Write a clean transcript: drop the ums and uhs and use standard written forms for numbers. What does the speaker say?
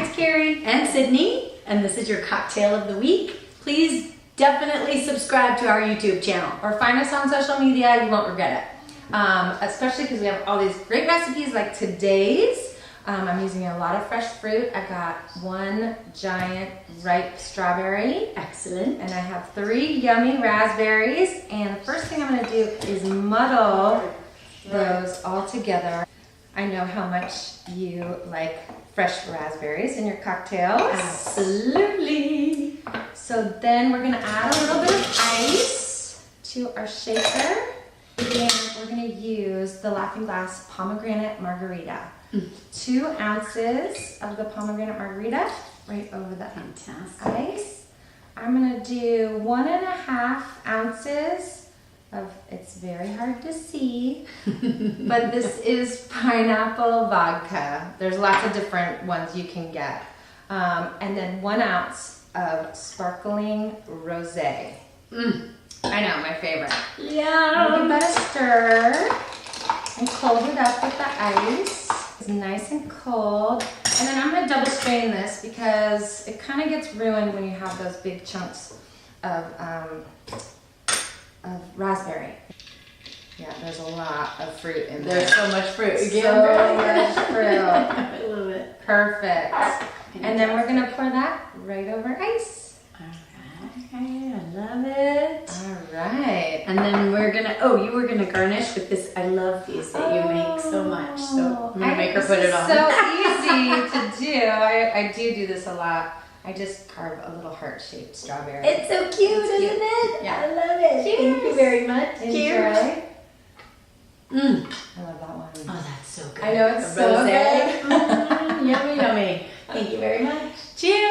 it's Carrie and Sydney, and this is your cocktail of the week. Please definitely subscribe to our YouTube channel. or find us on social media. You won't regret it. Especially because we have all these great recipes like today's. I'm using a lot of fresh fruit. I got 1 giant ripe strawberry. Excellent. And I have 3 yummy raspberries. And the first thing I'm going to do is muddle those all together. I know how much you like fresh raspberries in your cocktails. Absolutely. So then we're going to add a little bit of ice to our shaker. And we're going to use the Laughing Glass Pomegranate Margarita. 2 ounces of the pomegranate margarita right over the Fantastic. ice. I'm going to do 1.5 ounces of, it's very hard to see, but this is pineapple vodka. There's lots of different ones you can get. And then 1 ounce of sparkling rosé. I know, my favorite. Yeah. Give that a stir and cold it up with the ice. It's nice and cold. And then I'm going to double strain this because it kind of gets ruined when you have those big chunks of raspberry. Yeah, there's a lot of fruit in there. There's so much fruit. So much fruit. I love it. Perfect. And then we're going to pour that right over ice. Okay, I love it. All right. And then we're gonna, you were gonna garnish with this. I love these that you make so much. So I'm gonna make her put it on. So easy to do. I do this a lot. I just carve a little heart-shaped strawberry. It's so cute, isn't it? Yeah. I love it. Cheers. Thank you very much. Enjoy. Cheers. I love that one. Oh, that's so good. I know it's The so rosé. good. Yummy, yummy. Thank you very much. Cheers.